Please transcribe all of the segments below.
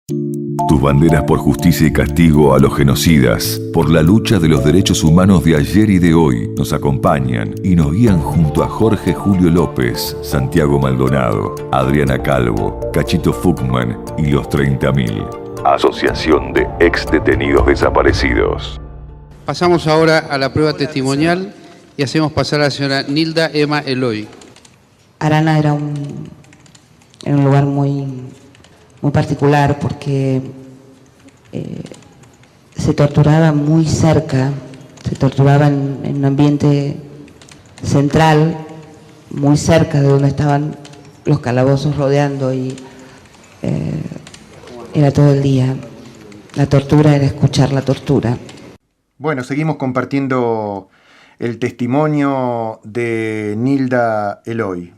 Tus banderas por justicia y castigo a los genocidas, por la lucha de los derechos humanos de ayer y de hoy, nos acompañan y nos guían junto a Jorge Julio López, Santiago Maldonado, Adriana Calvo, Cachito Fuchman y los 30.000. Asociación de Ex Detenidos Desaparecidos. Pasamos ahora a la prueba testimonial y hacemos pasar a la señora Nilda Emma Eloy. Arana era un lugar muy particular porque se torturaba muy cerca, se torturaba en un ambiente central, muy cerca de donde estaban los calabozos rodeando, y era todo el día. La tortura era escuchar la tortura. Bueno, seguimos compartiendo el testimonio de Nilda Eloy,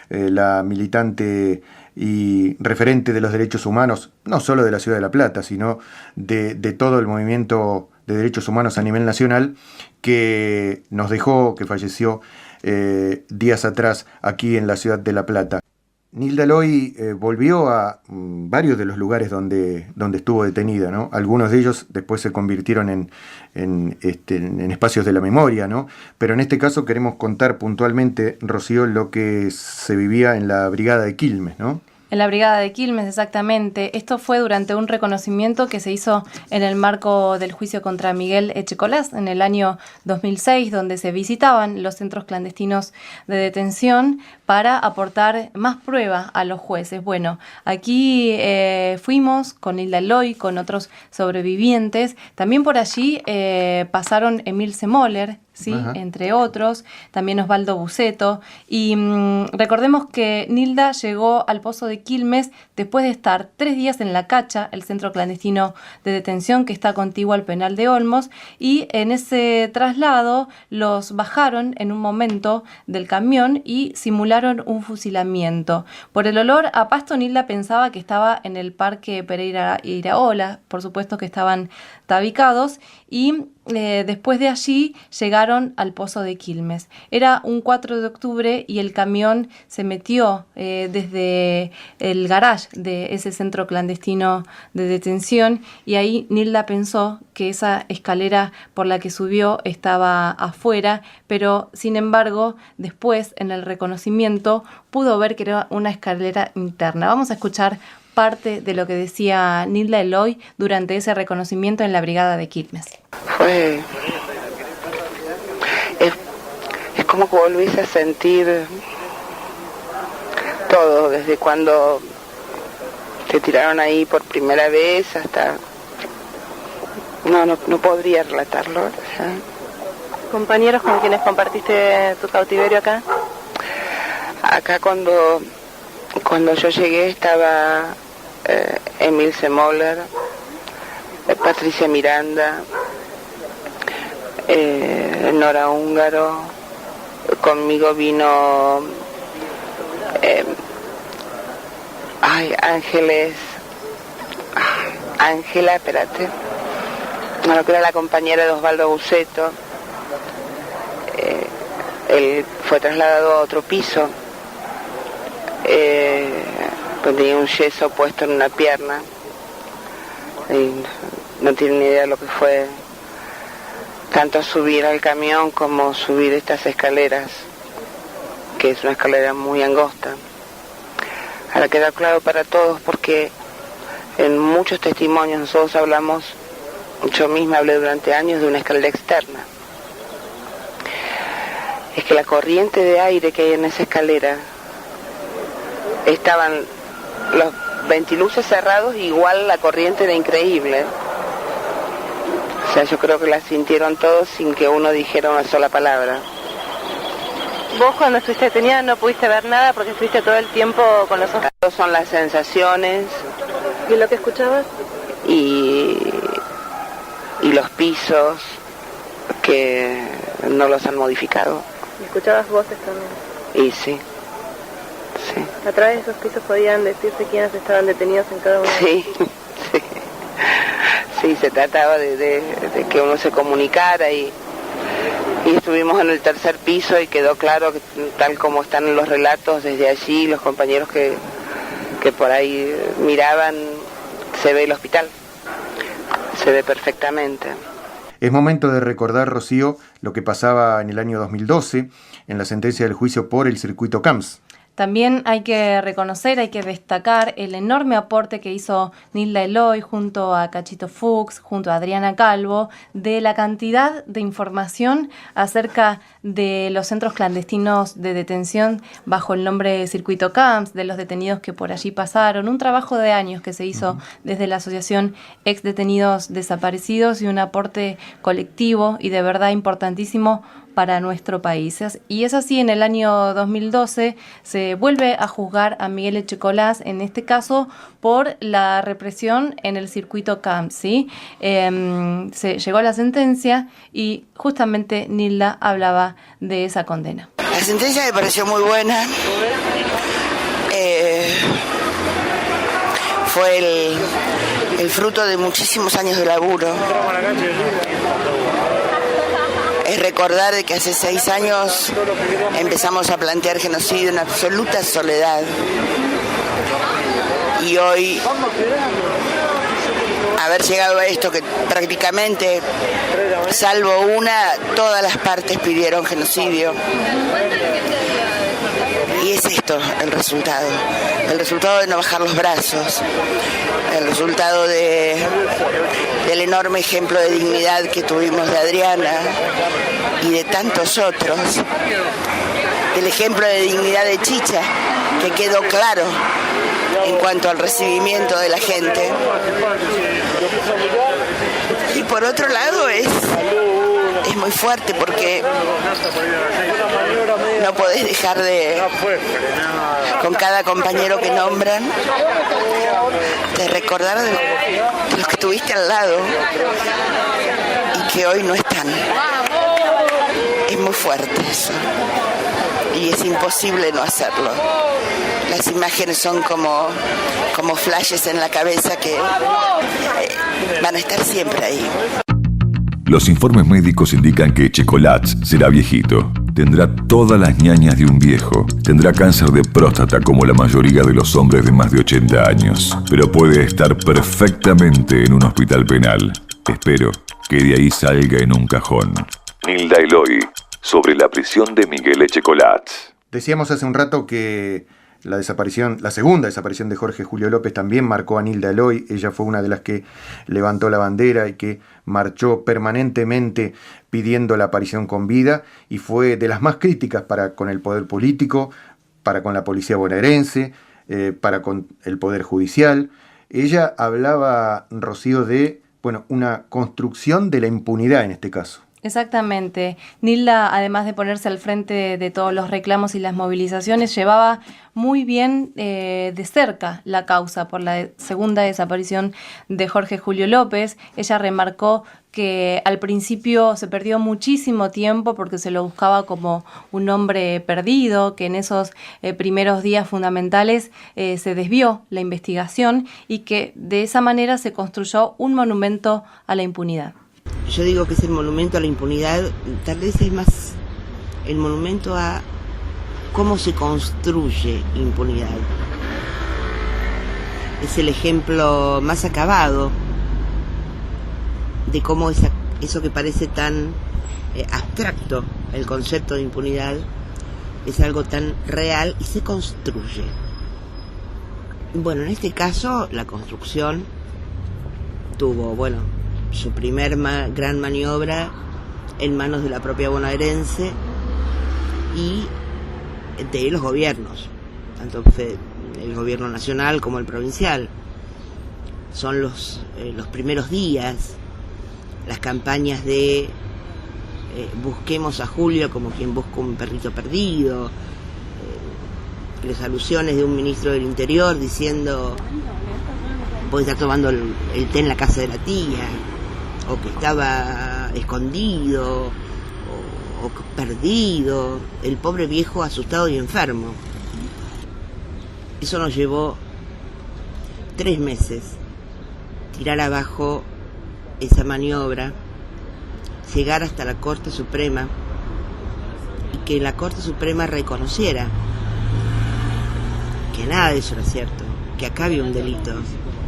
la militante y referente de los derechos humanos, no solo de la Ciudad de La Plata, sino de todo el movimiento de derechos humanos a nivel nacional, que nos dejó, que falleció días atrás aquí en la Ciudad de La Plata. Nilda Eloy volvió a varios de los lugares donde estuvo detenida, ¿no? Algunos de ellos después se convirtieron en espacios de la memoria, ¿no? Pero en este caso queremos contar puntualmente, Rocío, lo que se vivía en la Brigada de Quilmes, ¿no? En la Brigada de Quilmes, exactamente. Esto fue durante un reconocimiento que se hizo en el marco del juicio contra Miguel Echecolás en el año 2006, donde se visitaban los centros clandestinos de detención para aportar más prueba a los jueces. Bueno, aquí fuimos con Nilda Eloy, con otros sobrevivientes. También por allí pasaron Emilce Moller, ¿sí? Entre otros, también Osvaldo Buceto, y recordemos que Nilda llegó al Pozo de Quilmes después de estar 3 días en La Cacha, el centro clandestino de detención que está contiguo al penal de Olmos, y en ese traslado los bajaron en un momento del camión y simularon un fusilamiento. Por el olor a pasto, Nilda pensaba que estaba en el Parque Pereira Iraola, por supuesto que estaban tabicados, y después de allí llegaron al Pozo de Quilmes. Era un 4 de octubre y el camión se metió desde el garage de ese centro clandestino de detención, y ahí Nilda pensó que esa escalera por la que subió estaba afuera, pero sin embargo después en el reconocimiento pudo ver que era una escalera interna. Vamos a escuchar parte de lo que decía Nilda Eloy durante ese reconocimiento en la Brigada de Quilmes. Es como que volvís a sentir todo, desde cuando te tiraron ahí por primera vez hasta... No podría relatarlo. ¿Sí? ¿Compañeros con quienes compartiste tu cautiverio acá? Acá cuando yo llegué estaba Emilce Moller, Patricia Miranda, Nora Húngaro, conmigo vino Ángela, espérate, bueno, que era la compañera de Osvaldo Buceto. Él fue trasladado a otro piso, pues tenía un yeso puesto en una pierna y no tiene ni idea de lo que fue tanto subir al camión como subir estas escaleras, que es una escalera muy angosta. Ahora queda claro para todos, porque en muchos testimonios nosotros hablamos, yo misma hablé durante años de una escalera externa. Es que la corriente de aire que hay en esa escalera, estaban los ventiluces cerrados, igual la corriente era increíble. O sea, yo creo que la sintieron todos sin que uno dijera una sola palabra. Vos cuando estuviste detenida no pudiste ver nada porque estuviste todo el tiempo con los ojos. Son las sensaciones. ¿Y lo que escuchabas? Y los pisos que no los han modificado. ¿Y escuchabas voces también? Y sí. ¿A través de esos pisos podían decirse quiénes estaban detenidos en cada uno? Sí, se trataba de que uno se comunicara y estuvimos en el 3er piso y quedó claro que, tal como están en los relatos desde allí, los compañeros que por ahí miraban, se ve el hospital, se ve perfectamente. Es momento de recordar, Rocío, lo que pasaba en el año 2012 en la sentencia del juicio por el circuito CAMS. También hay que reconocer, hay que destacar el enorme aporte que hizo Nilda Eloy junto a Cachito Fuchs, junto a Adriana Calvo, de la cantidad de información acerca de los centros clandestinos de detención bajo el nombre de Circuito CAMS, de los detenidos que por allí pasaron, un trabajo de años que se hizo desde la Asociación Ex Detenidos Desaparecidos y un aporte colectivo y de verdad importantísimo para nuestro país. Y es así, en el año 2012 se vuelve a juzgar a Miguel Echecolás, en este caso por la represión en el circuito CAMS, ¿sí? Se llegó a la sentencia y justamente Nilda hablaba de esa condena. La sentencia me pareció muy buena. Fue el fruto de muchísimos años de laburo. Es recordar de que hace 6 años empezamos a plantear genocidio en absoluta soledad. Y hoy, haber llegado a esto que prácticamente, salvo una, todas las partes pidieron genocidio. Y es esto el resultado de no bajar los brazos, el resultado del enorme ejemplo de dignidad que tuvimos de Adriana y de tantos otros, del ejemplo de dignidad de Chicha, que quedó claro en cuanto al recibimiento de la gente. Y por otro lado es muy fuerte porque no podés dejar de, con cada compañero que nombran, de recordar de los que tuviste al lado y que hoy no están. Es muy fuerte eso y es imposible no hacerlo. Las imágenes son como flashes en la cabeza que van a estar siempre ahí. Los informes médicos indican que Echecolás será viejito. Tendrá todas las ñañas de un viejo. Tendrá cáncer de próstata como la mayoría de los hombres de más de 80 años. Pero puede estar perfectamente en un hospital penal. Espero que de ahí salga en un cajón. Nilda Eloy, sobre la prisión de Miguel Echecolás. Decíamos hace un rato que la segunda desaparición de Jorge Julio López también marcó a Nilda Eloy. Ella fue una de las que levantó la bandera y que marchó permanentemente pidiendo la aparición con vida y fue de las más críticas para con el poder político, para con la policía bonaerense, para con el poder judicial. Ella hablaba, Rocío, de una construcción de la impunidad en este caso. Exactamente. Nilda, además de ponerse al frente de todos los reclamos y las movilizaciones, llevaba muy bien de cerca la causa por la segunda desaparición de Jorge Julio López. Ella remarcó que al principio se perdió muchísimo tiempo porque se lo buscaba como un hombre perdido, que en esos primeros días fundamentales se desvió la investigación y que de esa manera se construyó un monumento a la impunidad. Yo digo que es el monumento a la impunidad, tal vez es más el monumento a cómo se construye impunidad. Es el ejemplo más acabado de cómo eso que parece tan abstracto, el concepto de impunidad, es algo tan real y se construye. Bueno, en este caso la construcción tuvo, su primer gran maniobra en manos de la propia bonaerense y de los gobiernos, tanto el gobierno nacional como el provincial. Son los primeros días, las campañas de busquemos a Julio como quien busca un perrito perdido, las alusiones de un ministro del Interior diciendo voy a estar tomando el té en la casa de la tía, o que estaba escondido o perdido, el pobre viejo asustado y enfermo. Eso nos llevó 3 meses tirar abajo esa maniobra, llegar hasta la Corte Suprema y que la Corte Suprema reconociera que nada de eso era cierto, que acá había un delito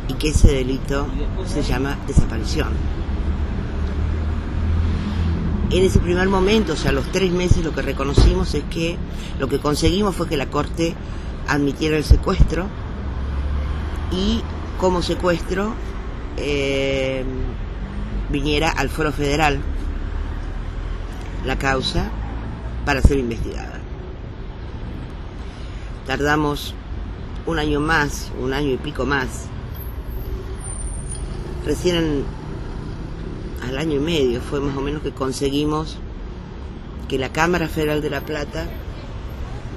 y que ese delito se llama desaparición. En ese primer momento, o sea, a los 3 meses, lo que reconocimos es que lo que conseguimos fue que la Corte admitiera el secuestro y como secuestro viniera al Foro Federal la causa para ser investigada. Tardamos un año más, un año y pico más. Recién al año y medio fue más o menos que conseguimos que la Cámara Federal de La Plata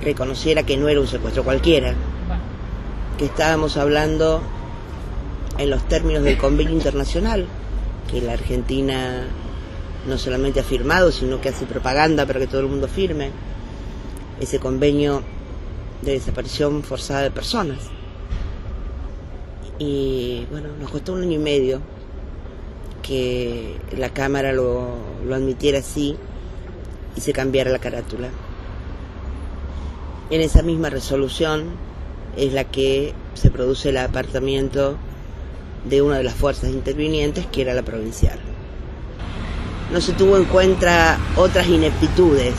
reconociera que no era un secuestro cualquiera, que estábamos hablando en los términos del convenio internacional que la Argentina no solamente ha firmado, sino que hace propaganda para que todo el mundo firme, ese convenio de desaparición forzada de personas. Y bueno, nos costó un año y medio que la Cámara lo admitiera así y se cambiara la carátula. En esa misma resolución es la que se produce el apartamiento de una de las fuerzas intervinientes, que era la provincial. No se tuvo en cuenta otras ineptitudes,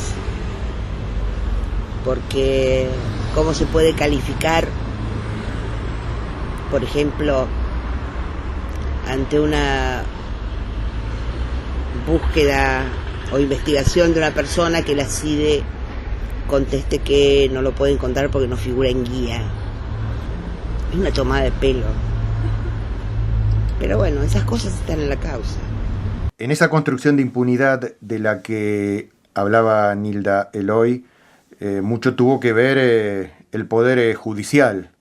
porque ¿cómo se puede calificar, por ejemplo, ante una búsqueda o investigación de una persona que la CIDE conteste que no lo puede encontrar porque no figura en guía? Es una tomada de pelo. Pero bueno, esas cosas están en la causa. En esa construcción de impunidad de la que hablaba Nilda Eloy, mucho tuvo que ver el poder judicial.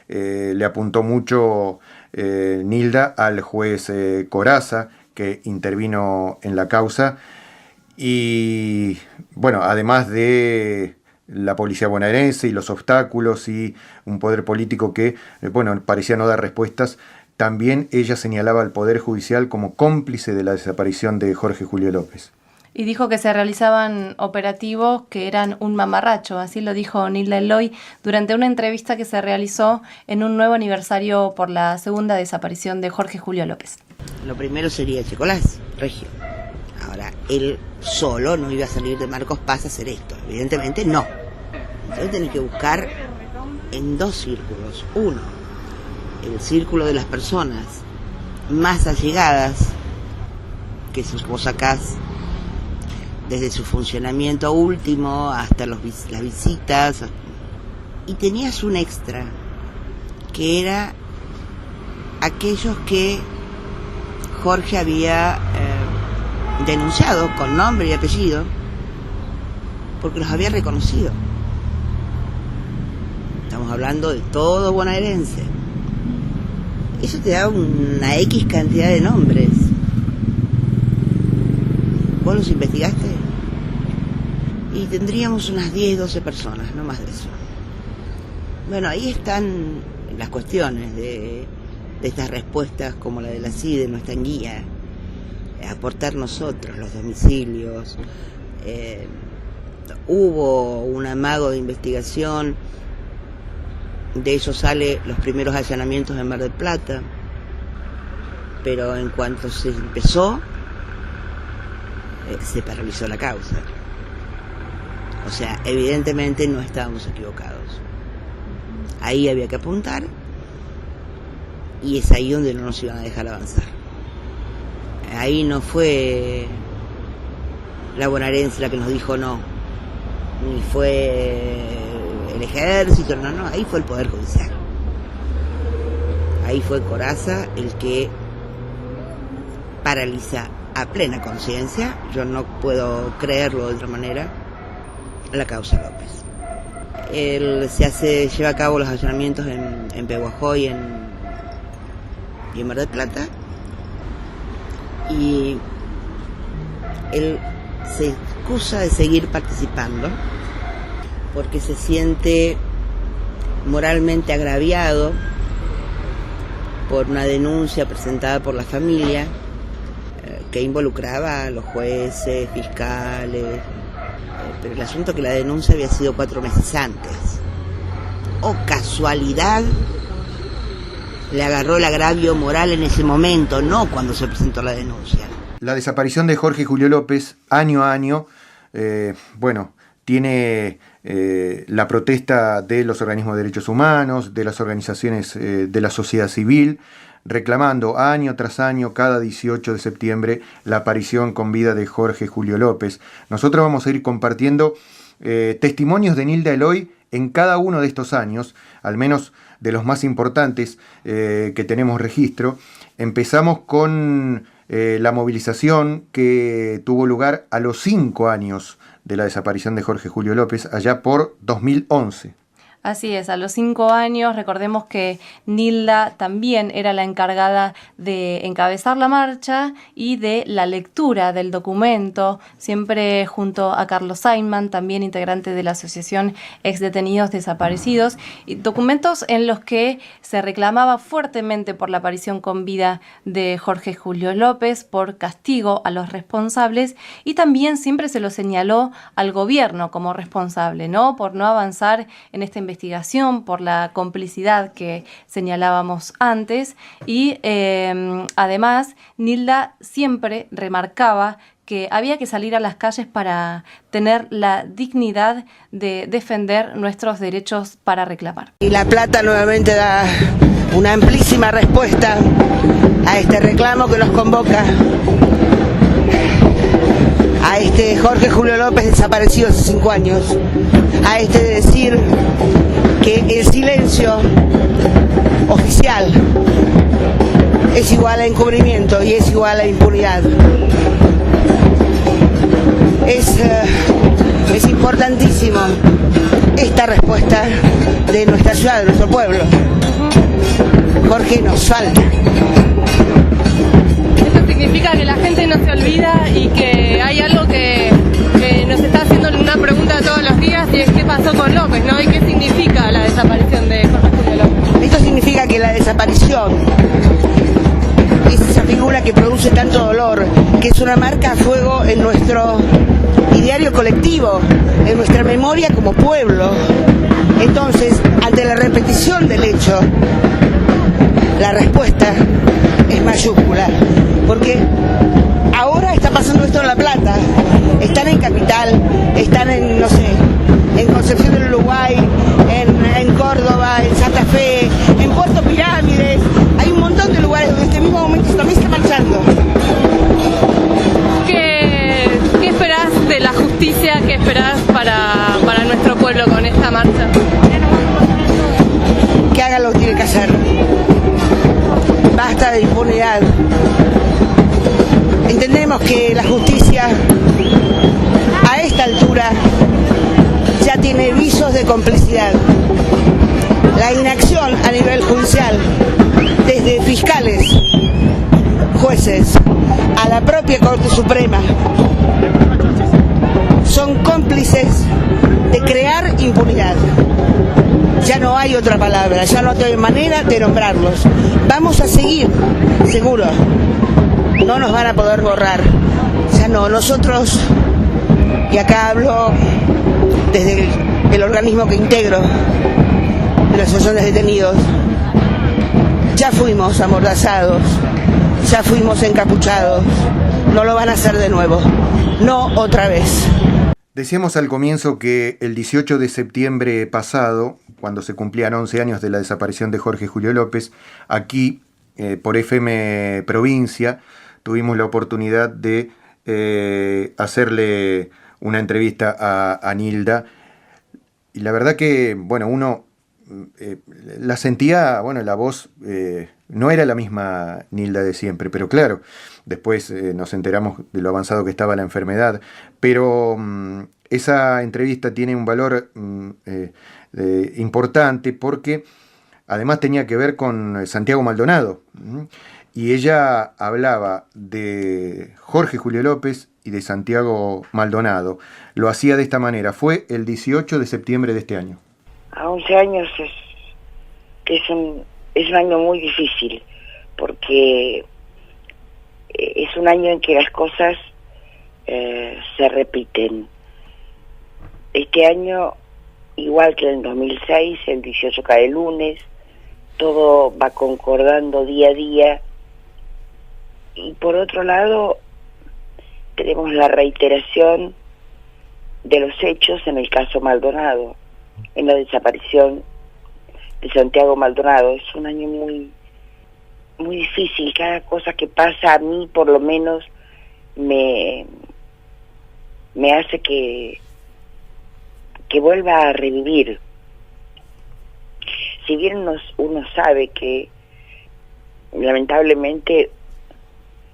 Le apuntó mucho Nilda al juez Corazza, que intervino en la causa, y bueno, además de la policía bonaerense y los obstáculos y un poder político que, bueno, parecía no dar respuestas, también ella señalaba al Poder Judicial como cómplice de la desaparición de Jorge Julio López. Y dijo que se realizaban operativos que eran un mamarracho, así lo dijo Nilda Eloy durante una entrevista que se realizó en un nuevo aniversario por la segunda desaparición de Jorge Julio López. Lo primero sería Echecolás, Regio. Ahora, él solo no iba a salir de Marcos Paz a hacer esto, evidentemente no. Entonces tenés que buscar en 2 círculos. Uno, el círculo de las personas más allegadas, que vos sacás desde su funcionamiento último hasta las visitas, y tenías un extra, que era aquellos que Jorge había denunciado con nombre y apellido, porque los había reconocido. Estamos hablando de todo bonaerense. Eso te da una X cantidad de nombres. ¿Vos los investigaste? Y tendríamos unas 10, 12 personas, no más de eso. Bueno, ahí están las cuestiones de estas respuestas, como la de la CIDE, no está en guía. Aportar nosotros los domicilios. Hubo un amago de investigación. De ello sale los primeros allanamientos en Mar del Plata, pero en cuanto se empezó, se paralizó la causa. O sea, evidentemente no estábamos equivocados. Ahí había que apuntar, y es ahí donde no nos iban a dejar avanzar. Ahí no fue la bonaerense la que nos dijo no, ni fue el ejército, no, ahí fue el Poder Judicial. Ahí fue Corazza el que paraliza a plena conciencia, yo no puedo creerlo de otra manera, la causa López. Él lleva a cabo los allanamientos en Pehuajó y en Mar del Plata, y él se excusa de seguir participando porque se siente moralmente agraviado por una denuncia presentada por la familia que involucraba a los jueces, fiscales, pero el asunto es que la denuncia había sido 4 meses antes. O casualidad le agarró el agravio moral en ese momento, no cuando se presentó la denuncia. La desaparición de Jorge Julio López, año a año, tiene la protesta de los organismos de derechos humanos, de las organizaciones de la sociedad civil, reclamando año tras año, cada 18 de septiembre, la aparición con vida de Jorge Julio López. Nosotros vamos a ir compartiendo testimonios de Nilda Eloy en cada uno de estos años, al menos de los más importantes que tenemos registro. Empezamos con la movilización que tuvo lugar a los 5 años de la desaparición de Jorge Julio López, allá por 2011. Así es, a los 5 años, recordemos que Nilda también era la encargada de encabezar la marcha y de la lectura del documento, siempre junto a Carlos Sainman, también integrante de la Asociación Exdetenidos Desaparecidos, y documentos en los que se reclamaba fuertemente por la aparición con vida de Jorge Julio López, por castigo a los responsables, y también siempre se lo señaló al gobierno como responsable, ¿no? Por no avanzar en esta investigación, por la complicidad que señalábamos antes, y además Nilda siempre remarcaba que había que salir a las calles para tener la dignidad de defender nuestros derechos para reclamar. Y La Plata nuevamente da una amplísima respuesta a este reclamo que nos convoca, a este Jorge Julio López desaparecido hace 5 años, a este decir que el silencio oficial es igual a encubrimiento y es igual a impunidad. Es importantísimo esta respuesta de nuestra ciudad, de nuestro pueblo. Jorge nos falta. Esto significa que la gente no se olvida y que hay algo que nos está haciendo una pregunta todos los días, y es qué pasó con López, ¿no? ¿Y qué significa la desaparición de Jorge Julio López? Esto significa que la desaparición es esa figura que produce tanto dolor, que es una marca a fuego en nuestro ideario colectivo, en nuestra memoria como pueblo. Entonces, ante la repetición del hecho, la respuesta es mayúscula, porque ahora está pasando esto en La Plata, están en Capital, están en, no sé, en Concepción del Uruguay, en Córdoba, en Santa Fe, en Puerto Pirámides, hay un montón de lugares donde en este mismo momento también está marchando. ¿Qué esperás de la justicia? ¿Qué esperás para nuestro pueblo con esta marcha? Que haga lo que tiene que hacer. Basta de impunidad. Entendemos que la justicia a esta altura ya tiene visos de complicidad. La inacción a nivel judicial, desde fiscales, jueces, a la propia Corte Suprema, son cómplices de crear impunidad. Ya no hay otra palabra, ya no hay manera de nombrarlos. Vamos a seguir, seguro. No nos van a poder borrar. Ya no, nosotros, y acá hablo desde el organismo que integro, de la Asociación de Detenidos, ya fuimos amordazados, ya fuimos encapuchados, no lo van a hacer de nuevo, no otra vez. Decíamos al comienzo que el 18 de septiembre pasado, cuando se cumplían 11 años de la desaparición de Jorge Julio López, aquí por FM Provincia tuvimos la oportunidad de hacerle una entrevista a Nilda, y la verdad que, bueno, uno la sentía, bueno, la voz no era la misma Nilda de siempre, pero claro, después nos enteramos de lo avanzado que estaba la enfermedad, pero esa entrevista tiene un valor importante porque además tenía que ver con Santiago Maldonado, y ella hablaba de Jorge Julio López y de Santiago Maldonado. Lo hacía de esta manera. Fue el 18 de septiembre de este año. A 11 años es un año muy difícil, porque es un año en que las cosas se repiten. Este año, igual que en el 2006, el 18 cae lunes, todo va concordando día a día. Y por otro lado, tenemos la reiteración de los hechos en el caso Maldonado, en la desaparición de Santiago Maldonado. Es un año muy difícil. Cada cosa que pasa a mí, por lo menos, me hace que vuelva a revivir. Si bien uno sabe que lamentablemente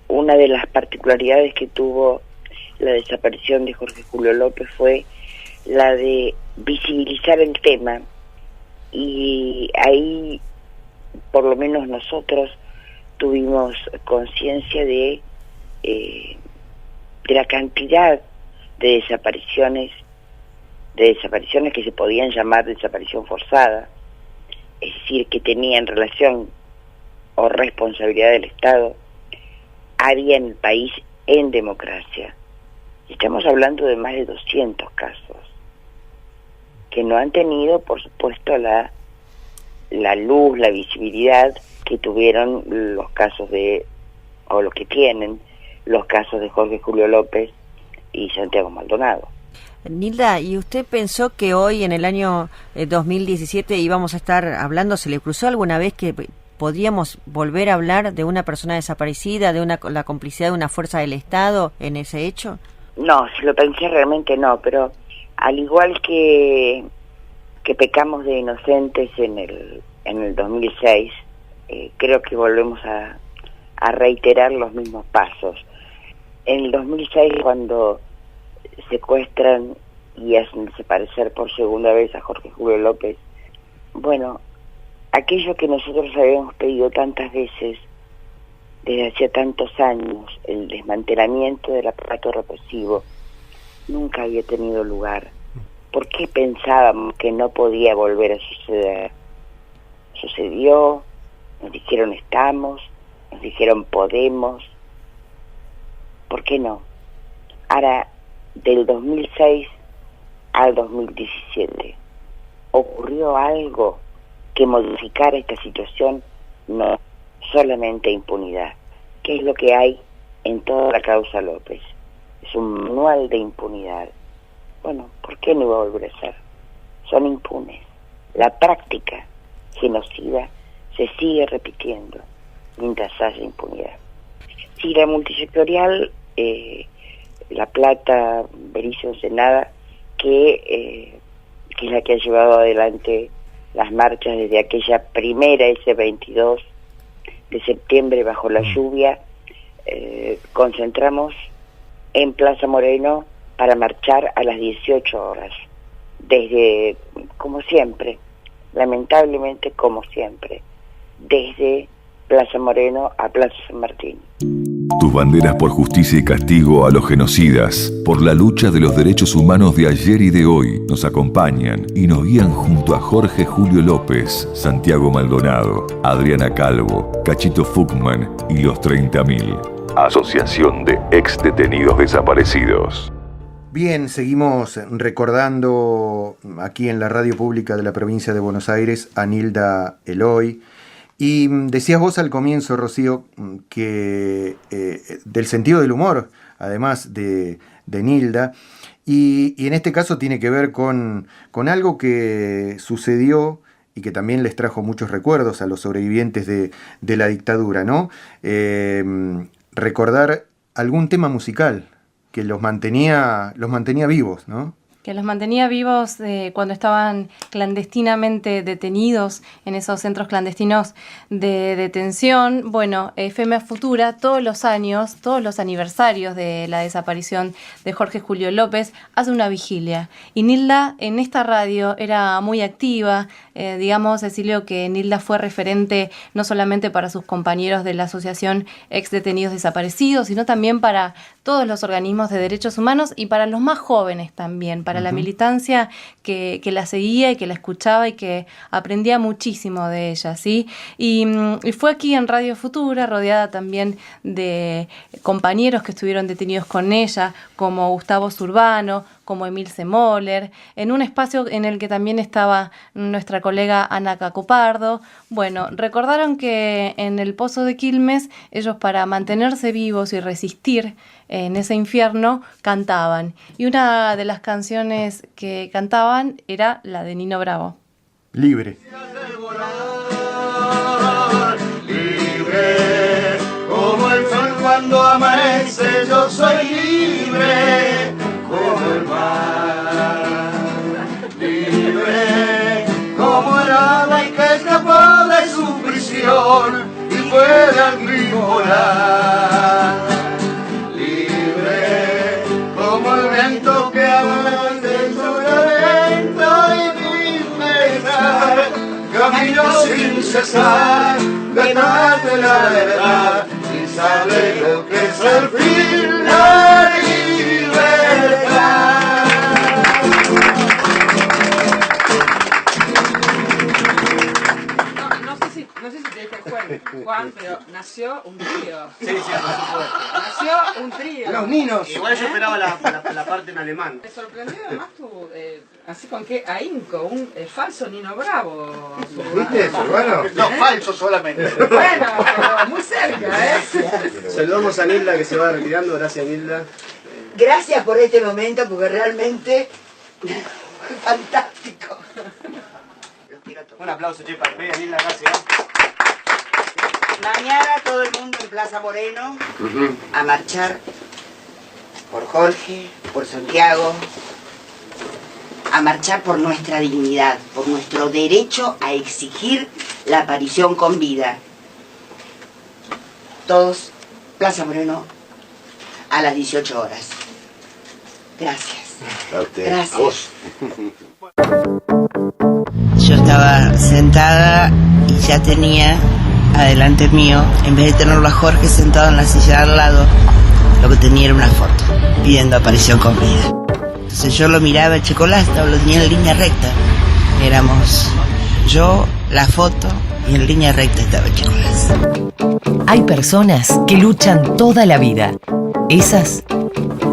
una de las particularidades que tuvo la desaparición de Jorge Julio López fue la de visibilizar el tema, y ahí por lo menos nosotros tuvimos conciencia de la cantidad de desapariciones que se podían llamar desaparición forzada, es decir, que tenían relación o responsabilidad del Estado, había en el país en democracia. Estamos hablando de más de 200 casos que no han tenido, por supuesto, la luz, la visibilidad que tuvieron los casos o los que tienen los casos de Jorge Julio López y Santiago Maldonado. Nilda, ¿y usted pensó que hoy, en el año 2017, íbamos a estar hablando? ¿Se le cruzó alguna vez que podríamos volver a hablar de una persona desaparecida, de la complicidad de una fuerza del Estado en ese hecho? No, si lo pensé realmente no, pero al igual que pecamos de inocentes en el 2006, creo que volvemos a reiterar los mismos pasos. En el 2006, cuando secuestran y hacen desaparecer por segunda vez a Jorge Julio López, bueno, aquello que nosotros habíamos pedido tantas veces desde hacía tantos años, el desmantelamiento del aparato represivo, nunca había tenido lugar. ¿Por qué pensábamos que no podía volver a suceder? Sucedió, nos dijeron estamos, nos dijeron podemos. ¿Por qué no? Ahora, del 2006 al 2017, ¿ocurrió algo que modificara esta situación? No, solamente impunidad. ¿Qué es lo que hay en toda la causa López? Es un manual de impunidad. Bueno, ¿por qué no iba a volver a ser? Son impunes. La práctica genocida se sigue repitiendo mientras haya impunidad. Si la multisectorial, La Plata, Berizo, Ensenada, que es la que ha llevado adelante las marchas desde aquella primera, ese 22 de septiembre bajo la lluvia, concentramos en Plaza Moreno para marchar a las 18 horas, desde, como siempre, lamentablemente como siempre, desde Plaza Moreno a Plaza San Martín. Tus banderas por justicia y castigo a los genocidas, por la lucha de los derechos humanos de ayer y de hoy, nos acompañan y nos guían junto a Jorge Julio López, Santiago Maldonado, Adriana Calvo, Cachito Fuchman y los 30.000. Asociación de Ex Detenidos Desaparecidos. Bien, seguimos recordando aquí en la radio pública de la provincia de Buenos Aires a Nilda Eloy. Y decías vos al comienzo, Rocío, que del sentido del humor, además de Nilda, y en este caso tiene que ver con algo que sucedió y que también les trajo muchos recuerdos a los sobrevivientes de la dictadura, ¿no? Recordar algún tema musical que los mantenía vivos, ¿no? Que los mantenía vivos cuando estaban clandestinamente detenidos en esos centros clandestinos de detención. Bueno, FM Futura todos los años, todos los aniversarios de la desaparición de Jorge Julio López, hace una vigilia. Y Nilda en esta radio era muy activa. Digamos, Cecilio, que Nilda fue referente no solamente para sus compañeros de la Asociación Ex Detenidos Desaparecidos, sino también para todos los organismos de derechos humanos y para los más jóvenes también, para la militancia que la seguía y que la escuchaba y que aprendía muchísimo de ella, ¿sí? Y fue aquí en Radio Futura, rodeada también de compañeros que estuvieron detenidos con ella, como Gustavo Zurbano, como Emilce Moller, en un espacio en el que también estaba nuestra colega Ana Cacopardo. Bueno, recordaron que en el Pozo de Quilmes, ellos para mantenerse vivos y resistir en ese infierno, cantaban. Y una de las canciones que cantaban era la de Nino Bravo. Libre. Libre, como el sol cuando amanece, yo soy libre, como el mar. Libre, como el ave que escapó de su prisión y puede al fin volar. Libre, como el viento que avance sobre el viento y sin pensar, camino sin cesar detrás de la verdad y sabe lo que es al fin la libertad. No sé si te diste cuenta, Juan, pero nació un trío. Sí, por supuesto. Nació un trío. Los ninos. Igual yo esperaba la parte en alemán. Me sorprendió además así con qué ahínco, un falso Nino Bravo. ¿Viste eso, hermano? No, falso solamente. Bueno, pero muy cerca, Saludamos a Nilda que se va retirando. Gracias, Nilda. Gracias por este momento porque realmente fue fantástico. Un aplauso, che, para Nilda, gracias. Mañana todo el mundo en Plaza Moreno a marchar por Jorge, por Santiago, a marchar por nuestra dignidad, por nuestro derecho a exigir la aparición con vida. Todos, Plaza Moreno, a las 18 horas. Gracias. Gracias. A vos. Yo estaba sentada y ya tenía adelante mío, en vez de tenerlo a Jorge sentado en la silla de al lado, lo que tenía era una foto, pidiendo aparición con vida. Entonces yo lo miraba, el chocolate, lo tenía en línea recta. Éramos yo, la foto, y en línea recta estaba el chocolate. Hay personas que luchan toda la vida. Esas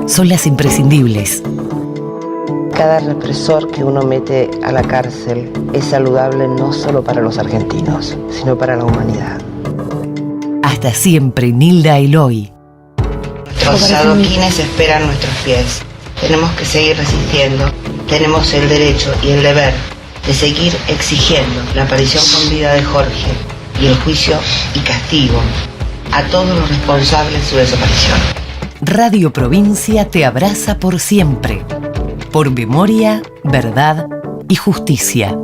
son las imprescindibles. Cada represor que uno mete a la cárcel es saludable no solo para los argentinos, sino para la humanidad. Hasta siempre, Nilda Eloy. Nuestros adoquines esperan nuestros pies. Tenemos que seguir resistiendo. Tenemos el derecho y el deber de seguir exigiendo la aparición con vida de Jorge y el juicio y castigo a todos los responsables de su desaparición. Radio Provincia te abraza por siempre. Por memoria, verdad y justicia.